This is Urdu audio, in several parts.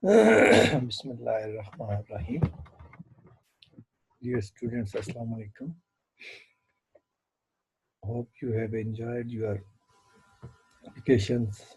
Bismillahirrahmanirrahim. Dear students, Assalamu alaikum. Hope you have enjoyed your vacations.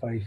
5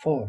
4,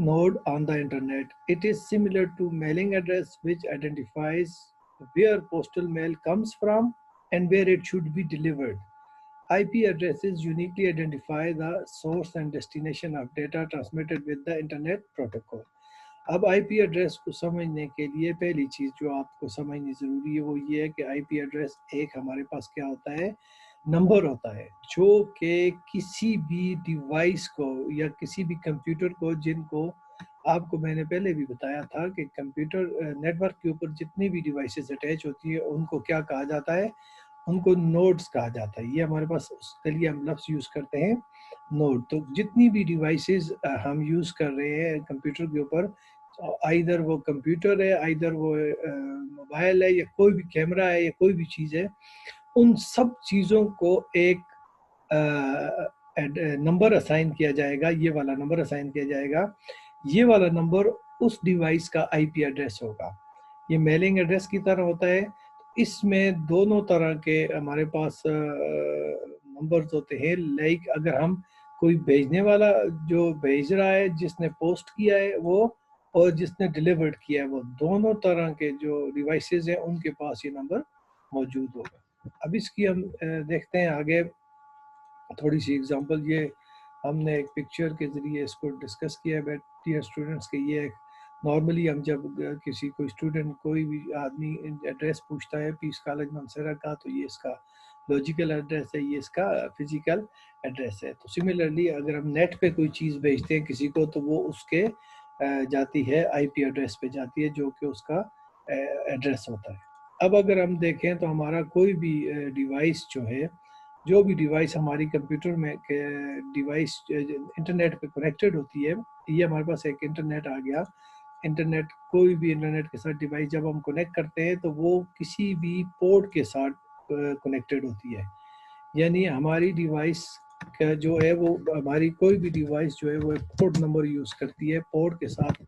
node on the internet. It is similar to mailing address, which identifies where postal mail comes from and where it should be delivered. IP addresses uniquely identify the source and destination of data transmitted with the internet protocol. اب آئی پی ایڈریس کو سمجھنے کے لیے پہلی چیز جو آپ کو سمجھنی ضروری ہے وہ یہ ہے کہ آئی پی ایڈریس ایک ہمارے پاس کیا ہوتا ہے، نمبر ہوتا ہے جو کہ کسی بھی ڈیوائس کو یا کسی بھی کمپیوٹر کو، جن کو آپ کو میں نے پہلے بھی بتایا تھا کہ کمپیوٹر نیٹ ورک کے اوپر جتنی بھی ڈیوائسز اٹیچ ہوتی ہیں ان کو کیا کہا جاتا ہے، ان کو نوڈز کہا جاتا ہے. یہ ہمارے پاس اس کے لیے ہم لفظ یوز کرتے ہیں نوڈ. تو جتنی بھی ڈیوائسز ہم یوز کر رہے ہیں کمپیوٹر کے اوپر، آئیدر وہ کمپیوٹر ہے، آئیدر وہ موبائل ہے، یا کوئی بھی کیمرہ ہے، یا کوئی بھی چیز ہے، ان سب چیزوں کو ایک نمبر اسائن کیا جائے گا. یہ والا نمبر اسائن کیا جائے گا. یہ والا نمبر اس ڈیوائس کا آئی پی ایڈریس ہوگا. یہ میلنگ ایڈریس کی طرح ہوتا ہے. اس میں دونوں طرح کے ہمارے پاس نمبرز ہوتے ہیں. لائک اگر ہم کوئی بھیجنے والا جو بھیج رہا ہے، جس نے پوسٹ کیا ہے وہ، اور جس نے ڈیلیورڈ کیا ہے وہ، دونوں طرح کے جو ڈیوائسز ہیں ان کے پاس یہ نمبر موجود ہوگا. اب اس کی ہم دیکھتے ہیں آگے تھوڑی سی اگزامپل. یہ ہم نے ایک پکچر کے ذریعے اس کو ڈسکس کیا ہے ڈیئر اسٹوڈنٹس کہ یہ نارملی ہم جب کسی کوئی اسٹوڈنٹ، کوئی بھی آدمی ایڈریس پوچھتا ہے پیس کالج منصرہ کا، تو یہ اس کا لاجیکل ایڈریس ہے، یہ اس کا فزیکل ایڈریس ہے. تو سملرلی اگر ہم نیٹ پہ کوئی چیز بھیجتے ہیں کسی کو، تو وہ اس کے جاتی ہے آئی پی ایڈریس پہ جاتی ہے، جو کہ اس کا ایڈریس ہوتا ہے. اب اگر ہم دیکھیں تو ہمارا کوئی بھی ڈیوائس جو ہے، جو بھی ڈیوائس ہماری کمپیوٹر میں ڈیوائس انٹرنیٹ پہ کنیکٹڈ ہوتی ہے، یہ ہمارے پاس ایک انٹرنیٹ آ گیا. انٹرنیٹ، کوئی بھی انٹرنیٹ کے ساتھ ڈیوائس جب ہم کنیکٹ کرتے ہیں تو وہ کسی بھی پورٹ کے ساتھ کنیکٹڈ ہوتی ہے. یعنی ہماری ڈیوائس کا جو ہے وہ، ہماری کوئی بھی ڈیوائس جو ہے وہ پورٹ نمبر یوز کرتی ہے، پورٹ کے ساتھ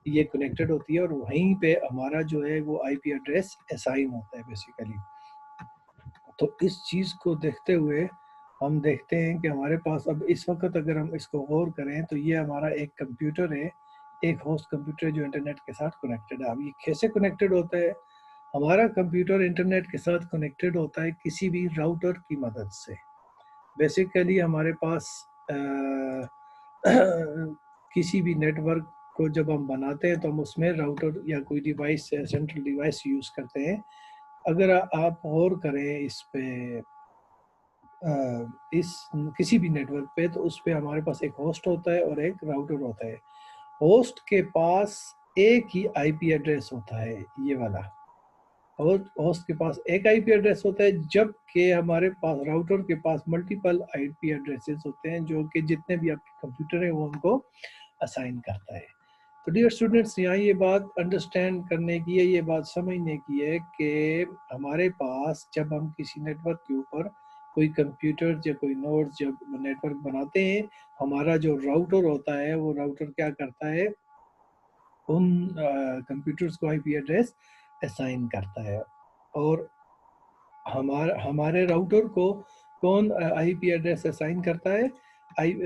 یہ کنیکٹڈ ہوتی ہے، اور وہیں پہ ہمارا جو ہے وہ آئی پی ایڈریس اسائن ہوتا ہے بیسیکلی. تو اس چیز کو دیکھتے ہوئے ہم دیکھتے ہیں کہ ہمارے پاس اب اس وقت اگر ہم اس کو غور کریں تو یہ ہمارا ایک کمپیوٹر ہے، ایک ہوسٹ کمپیوٹر جو انٹرنیٹ کے ساتھ کنیکٹڈ ہے. اب یہ کیسے کنیکٹڈ ہوتا ہے؟ ہمارا کمپیوٹر انٹرنیٹ کے ساتھ کنیکٹڈ ہوتا ہے کسی بھی راؤٹر کی مدد سے. بیسیکلی ہمارے پاس کسی بھی نیٹ ورک کو جب ہم بناتے ہیں تو ہم اس میں راؤٹر یا کوئی ڈیوائس، سینٹرل ڈیوائس یوز کرتے ہیں. اگر آپ غور کریں اس پہ، اس کسی بھی نیٹ ورک پہ، تو اس پہ ہمارے پاس ایک ہوسٹ ہوتا ہے اور ایک راؤٹر ہوتا ہے. ہوسٹ کے پاس ایک ہی آئی پی ایڈریس ہوتا ہے، یہ والا. اور ہوسٹ کے پاس ایک آئی پی ایڈریس ہوتا ہے، جبکہ ہمارے پاس راؤٹر کے پاس ملٹیپل آئی پی ایڈریسز ہوتے ہیں، جو کہ جتنے بھی آپ کے کمپیوٹر ہیں وہ ان کو اسائن کرتا ہے. تو ڈیئر اسٹوڈنٹس، یہاں یہ بات انڈرسٹینڈ کرنے کی ہے، یہ بات سمجھنے کی ہے کہ ہمارے پاس جب ہم کسی نیٹ ورک کے اوپر کوئی کمپیوٹر یا کوئی نوڈ جب نیٹ ورک بناتے ہیں، ہمارا جو راؤٹر ہوتا ہے وہ راؤٹر کیا کرتا ہے، ان کمپیوٹرز کو آئی پی ایڈریس اسائن کرتا ہے. اور ہمارے راؤٹر کو کون آئی پی ایڈریس اسائن کرتا ہے؟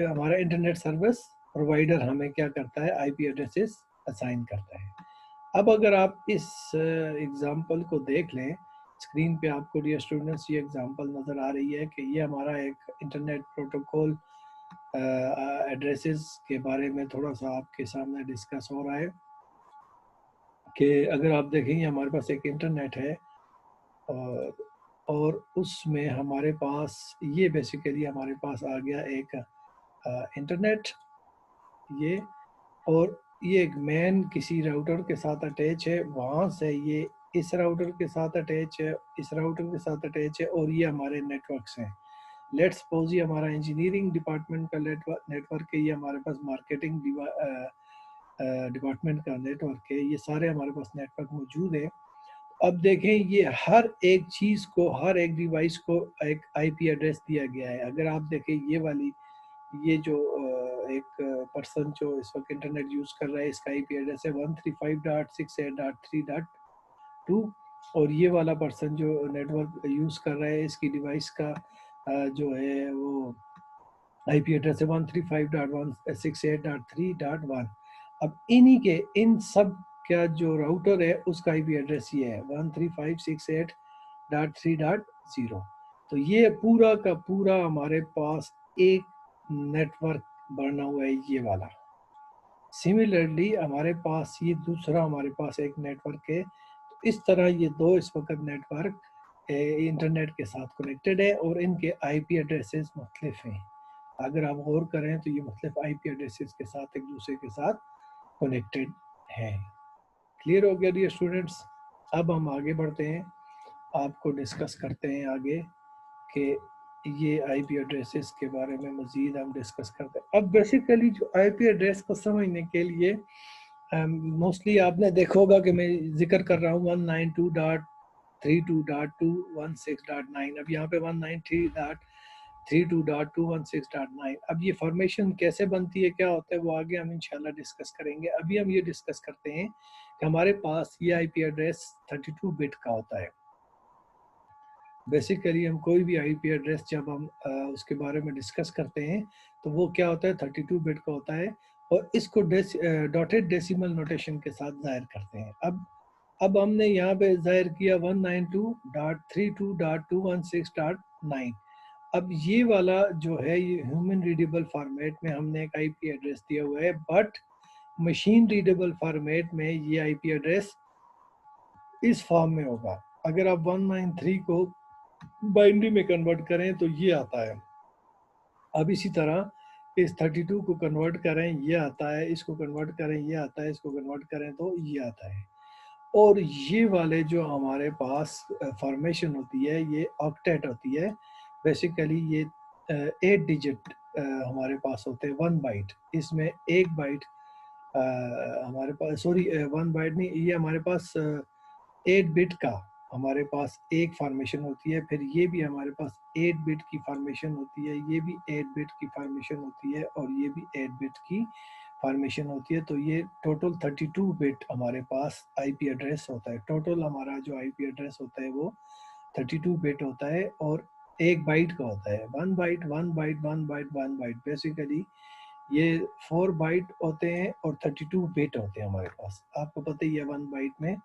ہمارا انٹرنیٹ سروس پرووائڈر ہمیں کیا کرتا ہے، آئی پی ایڈریسز اسائن کرتا ہے. اب اگر آپ اس ایگزامپل کو دیکھ لیں اسکرین پہ، آپ کو ڈیئر اسٹوڈنٹس یہ ایگزامپل نظر آ رہی ہے کہ یہ ہمارا ایک انٹرنیٹ پروٹوکول ایڈریسز کے بارے میں تھوڑا سا آپ کے سامنے ڈسکس ہو رہا ہے. کہ اگر آپ دیکھیں یہ ہمارے پاس ایک انٹرنیٹ ہے، اور اس میں ہمارے پاس یہ بیسیکلی ہمارے پاس آ گیا ایک انٹرنیٹ، یہ، اور یہ ایک مین کسی راؤٹر کے ساتھ اٹیچ ہے. وہاں سے یہ اس راؤٹر کے ساتھ اٹیچ ہے، اس راؤٹر کے ساتھ اٹیچ ہے، اور یہ ہمارے نیٹ ورکس ہیں. لیٹس سپوز یہ ہمارا انجینئرنگ ڈپارٹمنٹ کا نیٹ ورک ہے، یہ ہمارے پاس مارکیٹنگ ڈپارٹمنٹ کا نیٹ ورک ہے. یہ سارے ہمارے پاس نیٹ ورک موجود ہیں. اب دیکھیں یہ ہر ایک چیز کو، ہر ایک ڈیوائس کو ایک آئی پی ایڈریس دیا گیا ہے. اگر آپ دیکھیں یہ والی، یہ جو ایک پرسن جو اس وقت انٹرنیٹ یوز کر رہا ہے، اس کا آئی پی ایڈریس ہے 135.68.3.2. اور یہ والا پرسن جو نیٹ ورک یوز کر رہا ہے، اس کی ڈیوائس کا جو ہے وہ آئی پی ایڈریس ہے 135.168.3.1. اب ان سب کا جو راؤٹر ہے اس کا آئی پی ایڈریس یہ ہے 135.68.3.0. تو یہ پورا کا پورا ہمارے پاس ایک نیٹ ورک بنا ہوا ہے یہ والا. سملرلی ہمارے پاس یہ دوسرا ہمارے پاس ایک نیٹ ورک ہے. تو اس طرح یہ دو اس وقت نیٹ ورک انٹرنیٹ کے ساتھ کنیکٹڈ ہے اور ان کے آئی پی ایڈریسز مختلف ہیں. اگر آپ غور کریں تو یہ مختلف آئی پی ایڈریسز کے ساتھ ایک دوسرے کے ساتھ کنیکٹڈ ہیں. کلیئر ہو گیا ڈیئر اسٹوڈنٹس؟ اب ہم آگے بڑھتے ہیں، آپ کو ڈسکس کرتے ہیں آگے کہ یہ آئی پی ایڈریسز کے بارے میں مزید ہم ڈسکس کرتے ہیں. اب بیسیکلی جو آئی پی ایڈریس کو سمجھنے کے لیے موسٹلی آپ نے دیکھا ہوگا کہ میں ذکر کر رہا ہوں 192.32.216.9. اب یہاں پہ 193.32.216.9. اب یہ فارمیشن کیسے بنتی ہے، کیا ہوتا ہے، وہ آگے ہم انشاءاللہ ڈسکس کریں گے. ابھی ہم یہ ڈسکس کرتے ہیں کہ ہمارے پاس یہ آئی پی ایڈریس 32 بٹ کا ہوتا ہے. بیسیکلی ہم کوئی بھی آئی پی ایڈریس جب ہم اس کے بارے میں ڈسکس کرتے ہیں تو وہ کیا ہوتا ہے، 32 بٹ کا ہوتا ہے، اور اس کو ڈاٹیڈ ڈیسیمل نوٹیشن کے ساتھ ظاہر کرتے ہیں. اب ہم نے یہاں پہ ظاہر کیا 192.32.216.9. اب یہ والا جو ہے یہ ہیومن ریڈیبل فارمیٹ میں ہم نے ایک آئی پی ایڈریس دیا ہوا ہے، بٹ مشین ریڈیبل فارمیٹ میں یہ آئی پی ایڈریس اس فارم میں ہوگا. اگر آپ 193 کو بائنڈری میں کنورٹ کریں تو یہ آتا ہے. اب اسی طرح اس 32 کو کنورٹ کریں یہ آتا ہے، اس کو کنورٹ کریں یہ آتا ہے، اس کو کنورٹ کریں تو یہ آتا ہے. اور یہ والے جو ہمارے پاس فارمیشن ہوتی ہے یہ آکٹیٹ ہوتی ہے. بیسیکلی یہ 8 ڈیجٹ ہمارے پاس ہوتے ہیں، 1 بائٹ. اس میں ایک بائٹ ہمارے پاس، سوری 1 بائٹ نہیں، یہ ہمارے پاس 8 بٹ کا ہمارے پاس ایک فارمیشن ہوتی ہے. پھر یہ بھی ہمارے پاس 8 بٹ کی فارمیشن ہوتی ہے، یہ بھی 8 بٹ کی فارمیشن ہوتی ہے، اور یہ بھی 8 بٹ کی فارمیشن ہوتی ہے. تو یہ ٹوٹل 32 بٹ ہمارے پاس آئی پی ایڈریس ہوتا ہے. ٹوٹل ہمارا جو آئی پی ایڈریس ہوتا ہے وہ 32 بٹ ہوتا ہے، اور ایک بائٹ کا ہوتا ہے. 1 byte 1 byte 1 byte 1 byte. Basically یہ 4 بائٹ ہوتے ہیں اور 32 بٹ ہوتے ہیں ہمارے پاس. آپ کو پتہ ہی ہے 1 بائٹ میں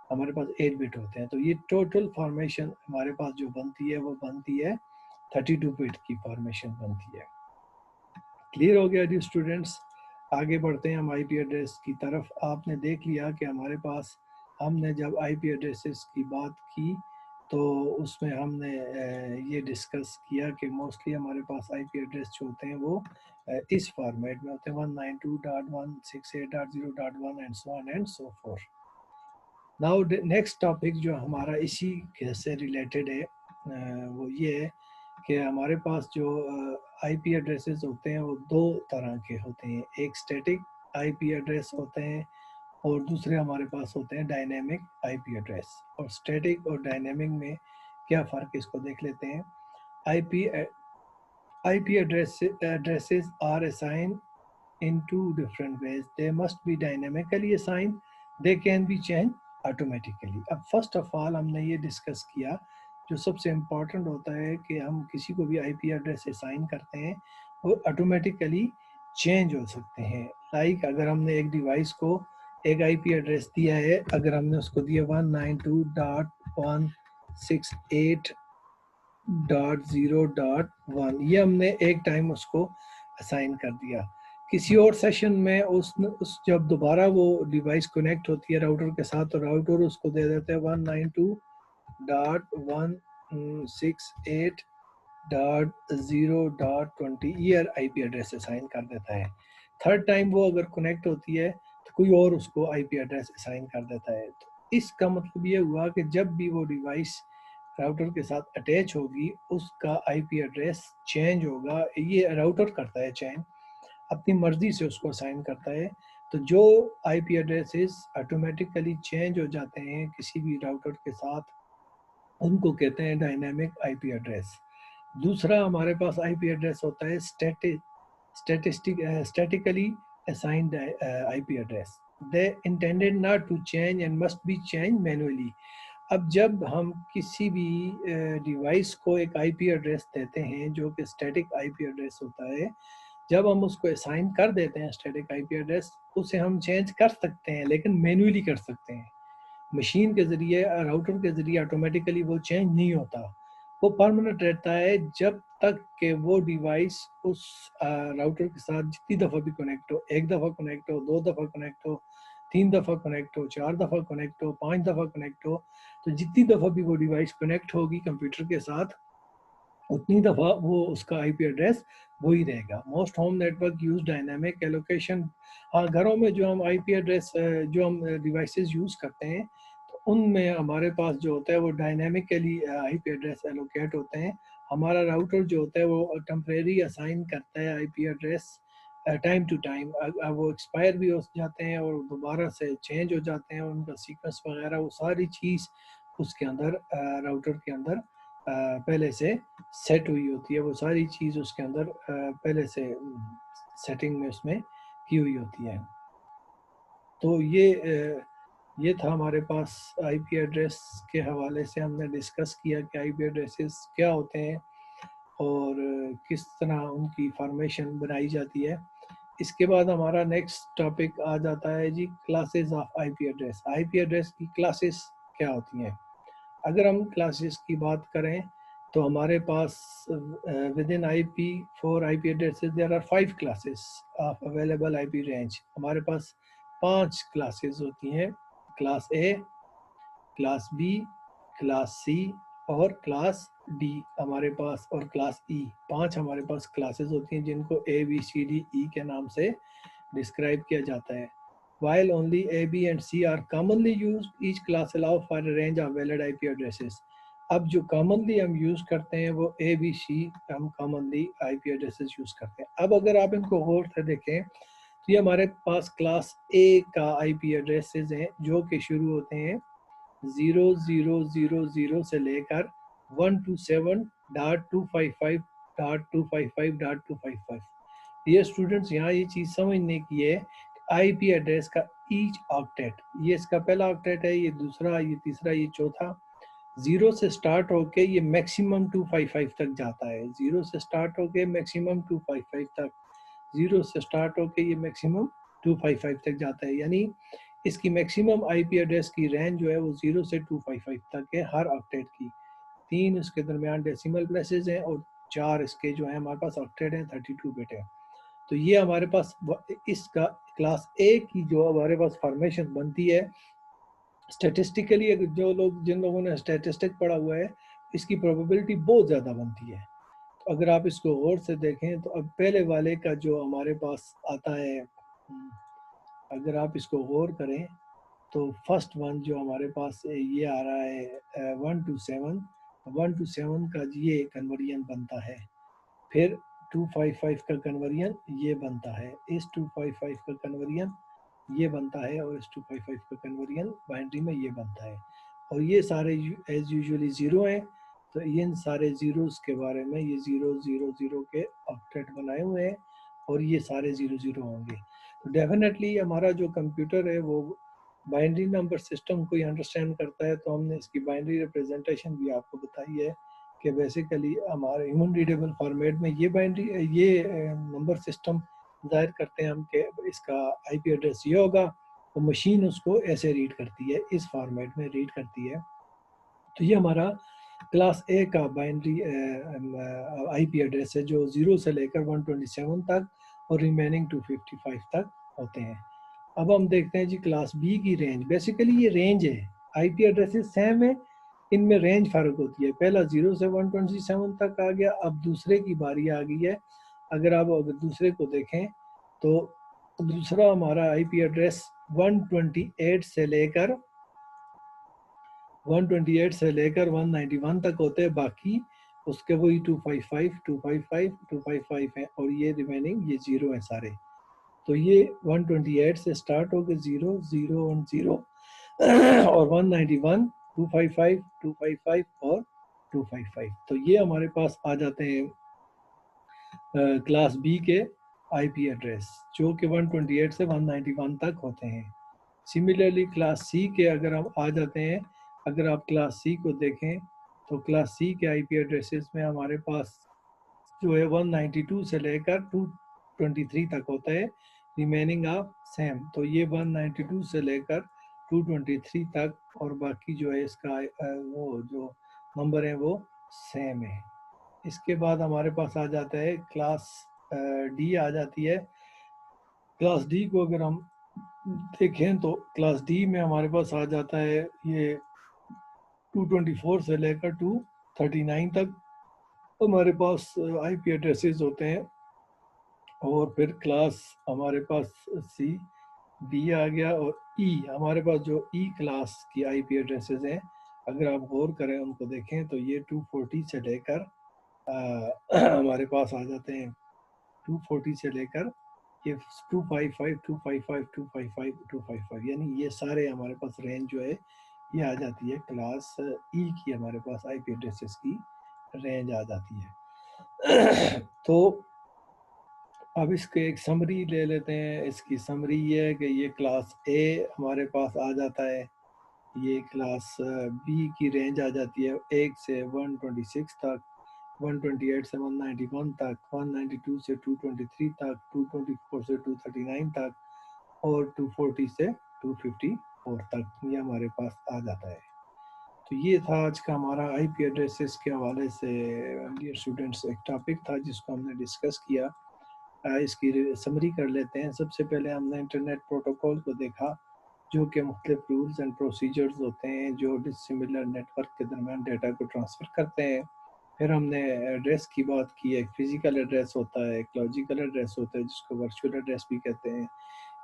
ہمارے پاس 8 بٹ ہوتے ہیں. تو یہ ٹوٹل فارمیشن ہمارے پاس جو بنتی ہے وہ بنتی ہے 32 بٹ کی فارمیشن بنتی ہے. کلیئر ہو گیا جی اسٹوڈنٹس؟ آگے بڑھتے ہیں ہم آئی پی ایڈریس کی طرف. آپ نے دیکھ لیا کہ ہمارے پاس ہم نے جب آئی پی ایڈریسز کی بات کی تو اس میں ہم نے یہ ڈسکس کیا کہ موسٹلی ہمارے پاس آئی پی ایڈریس جو ہوتے ہیں وہ اس فارمیٹ میں ہوتے ہیں، 192.168.0.1 and so on and so forth. Now next topic جو ہمارا اسی سے ریلیٹڈ ہے وہ یہ ہے کہ ہمارے پاس جو آئی پی ایڈریسز ہوتے ہیں وہ دو طرح کے ہوتے ہیں. ایک اسٹیٹک آئی پی ایڈریس ہوتے ہیں اور دوسرے ہمارے پاس ہوتے ہیں ڈائنامک آئی پی ایڈریس. اور اسٹیٹک اور ڈائنامک میں کیا فرق اس کو دیکھ لیتے ہیں. آئی P addresses are assigned in two different ways. They must be dynamically assigned. They can be changed automatically. اب فرسٹ آف آل ہم نے یہ ڈسکس کیا جو سب سے امپورٹنٹ ہوتا ہے کہ ہم کسی کو بھی آئی پی ایڈریس اسائن کرتے ہیں وہ آٹومیٹیکلی چینج ہو سکتے ہیں. لائک اگر ہم نے ایک ڈیوائس کو ایک آئی پی ایڈریس دیا ہے، اگر ہم نے اس کو دیا 192.168.0.1، یہ ہم نے ایک ٹائم اس کو اسائن کر دیا. کسی اور سیشن میں اس جب دوبارہ وہ ڈیوائس کنیکٹ ہوتی ہے راؤٹر کے ساتھ تو راؤٹر اس کو دے دیتے ہیں 192.168.0.20 یہ آئی پی ایڈریس اسائن کر دیتا ہے. تھرڈ ٹائم وہ اگر کنیکٹ ہوتی ہے تو کوئی اور اس کو آئی پی ایڈریس اسائن کر دیتا ہے. تو اس کا مطلب یہ ہوا کہ جب بھی وہ ڈیوائس راؤٹر کے ساتھ اٹیچ ہوگی اس کا آئی پی ایڈریس چینج ہوگا. یہ راؤٹر کرتا ہے چینج، اپنی مرضی سے اس کو اسائن کرتا ہے. تو جو آئی پی ایڈریسز آٹومیٹیکلی چینج ہو جاتے ہیں کسی بھی راؤٹر کے ساتھ ان کو کہتے ہیں ڈائنامک آئی پی ایڈریس. دوسرا ہمارے پاس آئی پی ایڈریس ہوتا ہے statically assigned I P address. They intended not to change and must be changed manually. اب جب ہم کسی بھی ڈیوائس کو ایک آئی پی ایڈریس دیتے ہیں جو کہ اسٹیٹک آئی پی ایڈریس ہوتا ہے، جب ہم اس کو اسائن کر دیتے ہیں اسٹیٹک آئی پی ایڈریس اسے ہم چینج کر سکتے ہیں لیکن مینولی کر سکتے ہیں. مشین کے ذریعے راؤٹر کے ذریعے آٹومیٹیکلی وہ چینج نہیں ہوتا. وہ پرماننٹ رہتا ہے جب تک کہ وہ ڈیوائس اس راؤٹر کے ساتھ جتنی دفعہ بھی کنیکٹ ہو، 1 دفعہ کنیکٹ ہو، 2 دفعہ کنیکٹ ہو، 3 دفعہ کنیکٹ ہو، 4 دفعہ کنیکٹ ہو، 5 دفعہ کنیکٹ ہو، تو جتنی دفعہ بھی وہ ڈیوائس کنیکٹ ہوگی کمپیوٹر کے ساتھ اتنی دفعہ وہ اس کا آئی پی ایڈریس وہی رہے گا. Most home network use dynamic allocation. ہاں، گھروں میں جو ہم آئی پی ایڈریس جو ہم ڈیوائسز یوز کرتے ہیں تو ان میں ہمارے پاس جو ہوتا ہے وہ ڈائنامکلی آئی پی ایڈریس ایلوکیٹ ہوتے ہیں. ہمارا راؤٹر جو ہوتا ہے وہ ٹمپریری اسائن کرتا ہے آئی P address time to time. وہ ایکسپائر بھی ہو جاتے ہیں اور دوبارہ سے چینج ہو جاتے ہیں، ان کا سیکوینس وغیرہ وہ ساری چیز اس کے اندر راؤٹر کے اندر پہلے سے سیٹ ہوئی ہوتی ہے. وہ ساری چیز اس کے اندر پہلے سے سیٹنگ میں اس میں کی ہوئی ہوتی ہے. تو یہ تھا ہمارے پاس آئی پی ایڈریس کے حوالے سے. ہم نے ڈسکس کیا کہ آئی پی ایڈریسز کیا ہوتے ہیں اور کس طرح ان کی فارمیشن بنائی جاتی ہے. اس کے بعد ہمارا نیکسٹ ٹاپک آ جاتا ہے جی classes of I P address. I P address کی کلاسز کیا ہوتی ہیں؟ اگر ہم کلاسز کی بات کریں تو ہمارے پاس with in I P four I P addresses there are 5 classes of available I P range. ہمارے پاس 5 کلاسز ہوتی ہیں: class A, class B, class C اور کلاس ڈی ہمارے پاس، اور کلاس ای. 5 ہمارے پاس کلاسز ہوتی ہیں جن کو اے بی سی ڈی ای کے نام سے ڈسکرائب کیا جاتا ہے. While only A, B and C are commonly used, each class allows for a range of valid IP addresses. اب جو کامنلی ہم یوز کرتے ہیں وہ اے بی سی ہم کامنلی آئی پی ایڈریسز یوز کرتے ہیں. اب اگر آپ ان کو غور سے دیکھیں تو یہ ہمارے پاس کلاس اے کا آئی پی ایڈریسز ہیں جو کہ شروع ہوتے ہیں 0000 سے لے کر 127.255.255.255. یہ اسٹوڈنٹس یہاں یہ چیز سمجھنے کی ہے آئی پی ایڈریس کا ایچ آکٹیٹ، یہ اس کا پہلا آکٹیٹ ہے، یہ دوسرا، یہ تیسرا، یہ چوتھا. 0 سے سٹارٹ ہو کے یہ میکسیمم 255 تک جاتا ہے. 0 سے سٹارٹ ہو کے میکسیمم 255 تک. 0 سے سٹارٹ ہو کے یہ میکسیمم 255 تک جاتا ہے. یعنی اس کی میکسیمم آئی پی ایڈریس کی رینج جو ہے وہ 0 سے 255 تک ہے ہر آکٹیٹ کی. 3 اس کے درمیان ڈیسیمل پلیسز ہیں اور 4 اس کے جو ہیں ہمارے پاس آکٹیٹ ہیں 32 بٹ ہے. تو یہ ہمارے پاس اس کا کلاس اے کی جو ہمارے پاس فارمیشن بنتی ہے اسٹیٹسٹیکلی، جن لوگوں نے اسٹیٹسٹک پڑھا ہوا ہے اس کی پروبیبلٹی بہت زیادہ بنتی ہے. تو اگر آپ اس کو غور سے دیکھیں تو اب پہلے والے کا جو ہمارے پاس آتا ہے، اگر آپ اس کو غور کریں تو فرسٹ ون جو ہمارے پاس یہ آ رہا ہے 127 کا یہ کنورژن بنتا ہے. پھر 255 کا کنورژن یہ بنتا ہے، اس 255 کا کنورژن یہ بنتا ہے، اور اس 255 کا کنورژن بائنڈری میں یہ بنتا ہے. اور یہ سارے ایز یوزولی زیرو ہیں. تو ان سارے زیروز کے بارے میں یہ 000 کے آکٹیٹ بنائے ہوئے ہیں اور یہ سارے 00 ہوں گے. تو ڈیفینیٹلی ہمارا جو کمپیوٹر ہے وہ بائنڈری نمبر سسٹم کو ہی انڈرسٹینڈ کرتا ہے. تو ہم نے اس کی بائنڈری ریپریزنٹیشن بھی آپ کو بتائی ہے کہ بیسیکلی ہمارے ہیومن ریڈیبل فارمیٹ میں یہ نمبر سسٹم ظاہر کرتے ہیں ہم کہ اس کا آئی پی ایڈریس یہ ہوگا، اور مشین اس کو ایسے ریڈ کرتی ہے، اس فارمیٹ میں ریڈ کرتی ہے. تو یہ ہمارا کلاس اے کا بائنڈری آئی پی ایڈریس ہے جو 0 سے لے کر 127 تک اور ریمیننگ 255 تک ہوتے ہیں. اب ہم دیکھتے ہیں جی کلاس بی کی رینج. بیسیکلی یہ رینج ہے، آئی پی ایڈریسز سیم ہے، ان میں رینج فرق ہوتی ہے. پہلا 0 سے 127 تک آ گیا، اب دوسرے کی باری آ گئی ہے. اگر دوسرے کو دیکھیں تو دوسرا ہمارا آئی پی ایڈریس 128 سے لے کر 191 تک ہوتے ہیں. باقی اس کے وہی 255 255 255 ہیں اور یہ ریمیننگ یہ 0 ہیں سارے. تو یہ 128 سے سٹارٹ ہو کے 0 0 1 0 اور 191 255 255 اور 255. تو یہ ہمارے پاس آ جاتے ہیں کلاس بی کے آئی پی ایڈریس جو کہ 128 سے 191 تک ہوتے ہیں. سملرلی کلاس سی کے اگر ہم آ جاتے ہیں، اگر آپ کلاس سی کو دیکھیں تو کلاس سی کے آئی پی ایڈریسز میں ہمارے پاس جو ہے 192 سے لے کر 223 تک ہوتا ہے، ریمیننگ آف سیم. تو یہ 192 سے لے کر 223 تک اور باقی جو ہے اس کا وہ جو نمبر ہیں وہ سیم ہے. اس کے بعد ہمارے پاس آ جاتا ہے کلاس ڈی آ جاتی ہے. کلاس ڈی کو اگر ہم دیکھیں تو کلاس ڈی میں ہمارے پاس آ جاتا ہے یہ 224 سے لے کر 239 تک ہمارے پاس آئی پی ایڈریسز ہوتے ہیں. اور پھر کلاس ہمارے پاس سی بی آ گیا. اور ای ہمارے پاس جو ای کلاس کی آئی پی ایڈریسز ہیں اگر آپ غور کریں ان کو دیکھیں تو یہ 240 سے لے کر ہمارے پاس آ جاتے ہیں 240 سے لے کر یہ 255 255 255 255 یعنی یہ سارے ہمارے پاس رینج جو ہے یہ آ جاتی ہے کلاس ای کی. ہمارے پاس آئی پی ایڈریسز کی رینج آ جاتی ہے. تو اب اس کے ایک سمری لے لیتے ہیں. اس کی سمری یہ ہے کہ یہ کلاس اے ہمارے پاس آ جاتا ہے. یہ کلاس بی کی رینج آ جاتی ہے 1 سے 126 تک, 128 سے 191 تک, 192 سے 223 تک, 224 سے 239 تک اور 240 سے 254 تک یہ ہمارے پاس آ جاتا ہے. تو یہ تھا آج کا ہمارا آئی پی ایڈریسز کے حوالے سے ڈیئر اسٹوڈنٹس ایک ٹاپک تھا جس کو ہم نے ڈسکس کیا. اس کی سمری کر لیتے ہیں. سب سے پہلے ہم نے انٹرنیٹ پروٹوکول کو دیکھا جو کہ مختلف رولز اینڈ پروسیجرز ہوتے ہیں جو ڈسیملر نیٹ ورک کے درمیان ڈیٹا کو ٹرانسفر کرتے ہیں. پھر ہم نے ایڈریس کی بات کی. ایک فزیکل ایڈریس ہوتا ہے, ایک لاجیکل ایڈریس ہوتا ہے جس کو ورچوئل ایڈریس بھی کہتے ہیں.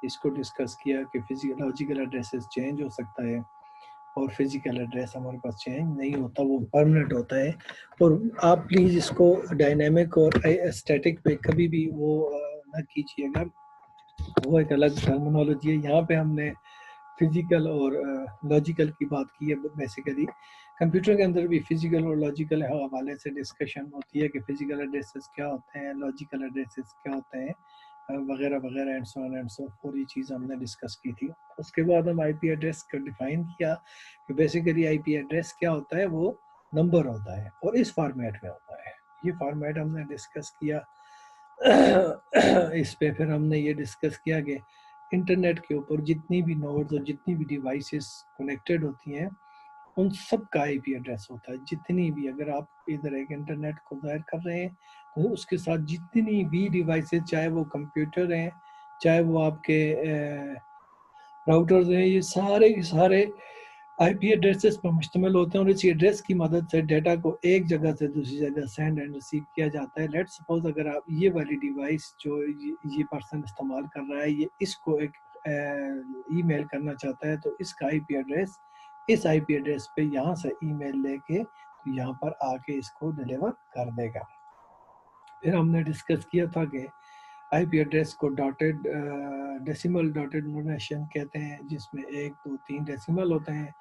اس کو ڈسکس کیا کہ لاجیکل ایڈریسز چینج ہو سکتا ہے اور فزیکل ایڈریس ہمارے پاس چینج نہیں ہوتا, وہ پرماننٹ ہوتا ہے. اور آپ پلیز اس کو ڈائنامک اور اسٹیٹک پہ کبھی بھی وہ نہ کیجیے گا, وہ ایک الگ ٹرمینالوجی ہے. یہاں پہ ہم نے فزیکل اور لاجیکل کی بات کی ہے. بیسیکلی کمپیوٹر کے اندر بھی فزیکل اور لاجیکل حوالے سے ڈسکشن ہوتی ہے کہ فزیکل ایڈریسز کیا ہوتے ہیں, لاجیکل ایڈریسز کیا ہوتے ہیں وغیرہ وغیرہ and so on and so. پوری چیز ہم نے ڈسکس کی تھی. اس کے بعد ہم آئی پی ایڈریس کو ڈیفائن کیا کہ بیسیکلی آئی پی ایڈریس کیا ہوتا ہے, وہ نمبر ہوتا ہے اور اس فارمیٹ میں ہوتا ہے. یہ فارمیٹ ہم نے ڈسکس کیا. اس پہ پھر ہم نے یہ ڈسکس کیا کہ انٹرنیٹ کے اوپر جتنی بھی نوڈز اور جتنی بھی ڈیوائسز کنیکٹڈ ہوتی ہیں ان سب کا آئی پی ایڈریس ہوتا ہے. جتنی بھی, اگر آپ ادھر ایک انٹرنیٹ کو ظاہر کر رہے ہیں تو اس کے ساتھ جتنی بھی ڈیوائسز, چاہے وہ کمپیوٹر ہیں, چاہے وہ آپ کے راؤٹرز ہیں, یہ سارے کے سارے آئی پی ایڈریسز پر مشتمل ہوتے ہیں. اور اس ایڈریس کی مدد سے ڈیٹا کو ایک جگہ سے دوسری جگہ سینڈ اینڈ ریسیو کیا جاتا ہے. لیٹ سپوز اگر آپ یہ والی ڈیوائس جو یہ پرسن استعمال کر رہا ہے, یہ اس کو ایک ای میل کرنا چاہتا ہے تو اس کا آئی پی ایڈریس اس آئی پی ایڈریس پہ یہاں سے ای میل لے کے یہاں پر آ کے اس کو ڈیلیور کر دے گا. پھر ہم نے ڈسکس کیا تھا کہ آئی پی ایڈریس کو ڈاٹیڈ ڈیسیمل ڈاٹیڈ نوٹیشن کہتے ہیں, جس میں 1 2 3 ڈیسیمل ہوتے ہیں,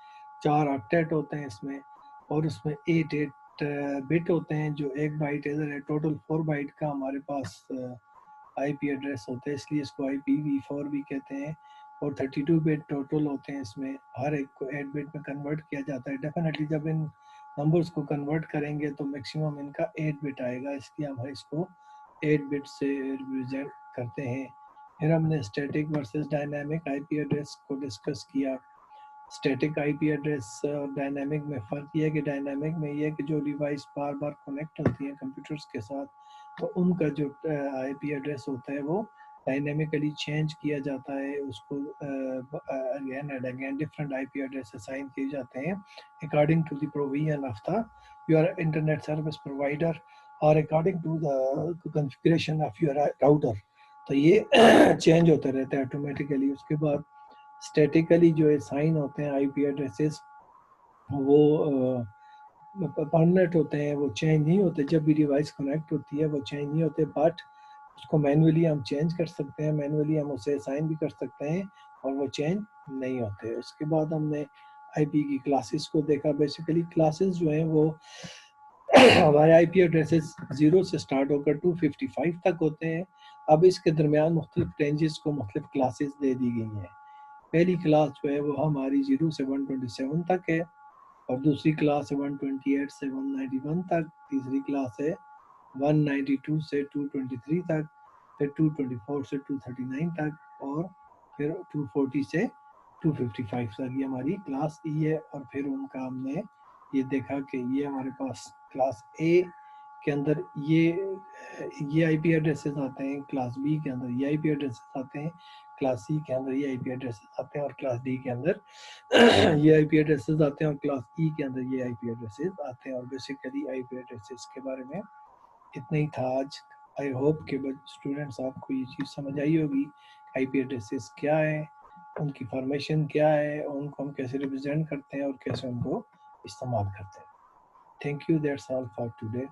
4 آکٹیٹ ہوتے ہیں اس میں, اور اس میں 8 بٹ ہوتے ہیں جو 1 بائٹ ادھر ہے. ٹوٹل 4 بائٹ کا ہمارے پاس آئی پی ایڈریس ہوتا ہے, اس لیے اس کو آئی پی وی 4 بھی کہتے ہیں. اور 32 بٹ ٹوٹل ہوتے ہیں. اس میں ہر ایک کو 8 بٹ میں کنورٹ کیا جاتا ہے. ڈیفینیٹلی جب ان نمبرز کو کنورٹ کریں گے تو میکسیمم ان کا 8 بٹ آئے گا, اس لیے ہم اس کو 8 بٹ سے ریپرزینٹ کرتے ہیں. پھر ہم نے اسٹیٹک ورسز ڈائنامک آئی پی ایڈریس کو ڈسکس کیا. اسٹیٹک آئی پی ایڈریس اور ڈائنامک میں فرق یہ ہے کہ ڈائنامک میں یہ ہے کہ جو ڈیوائس بار بار کنیکٹ ہوتی ہیں کمپیوٹرز کے ساتھ تو ان کا جو آئی پی ایڈریس ہوتا ہے وہ ڈائنامیکلی چینج کیا جاتا ہے. اس کو again and again different I P address assign کیے جاتے ہیں according to the provision of the your internet service provider اور according to the configuration of your router. تو یہ چینج ہوتے رہتے ہیں آٹومیٹیکلی. اس کے بعد اسٹیٹیکلی جو اسائن ہوتے ہیں آئی پی ایڈریسز وہ پرماننٹ ہوتے ہیں, وہ چینج نہیں ہوتے. جب بھی ڈیوائس کنیکٹ ہوتی ہے وہ چینج نہیں ہوتے, بٹ اس کو مینولی ہم چینج کر سکتے ہیں, مینولی ہم اسے اسائن بھی کر سکتے ہیں اور وہ چینج نہیں ہوتے. اس کے بعد ہم نے آئی پی کی کلاسز کو دیکھا. بیسیکلی کلاسز جو ہیں وہ ہمارے آئی پی ایڈریسز 0 سے سٹارٹ ہو کر 255 تک ہوتے ہیں. اب اس کے درمیان مختلف رینجز کو مختلف کلاسز دے دی گئی ہیں. پہلی کلاس جو ہے وہ ہماری 0 سے 127 تک ہے, اور دوسری کلاس ہے 128 سے 191 تک, تیسری کلاس ہے 192 سے 223 تک, پھر 224 سے 239 تک, اور پھر 240 سے 255 تک. یہ ہماری کلاس ای ہے. اور پھر ان کا ہم نے یہ دیکھا کہ یہ ہمارے پاس کلاس اے کے اندر یہ آئی پی ایڈریسز آتے ہیں، کلاس بی کے اندر یہ آئی پی ایڈریسز آتے ہیں، کلاس سی کے اندر یہ آئی پی ایڈریسز آتے ہیں، اور کلاس ڈی کے اندر یہ آئی پی ایڈریسز آتے ہیں، اور کلاس ای کے اندر یہ آئی پی ایڈریسز آتے ہیں. اور بیسیکلی آئی پی ایڈریسز کے بارے میں اتنا ہی تھا آج. آئی ہوپ کہ اسٹوڈنٹس آپ کو یہ چیز سمجھ آئی ہوگی، آئی پی ایڈریسز کیا ہے، ان کی فارمیشن کیا ہے، ان کو ہم کیسے ریپرزینٹ کرتے ہیں اور کیسے ان کو استعمال کرتے ہیں. Thank you. That's all for today.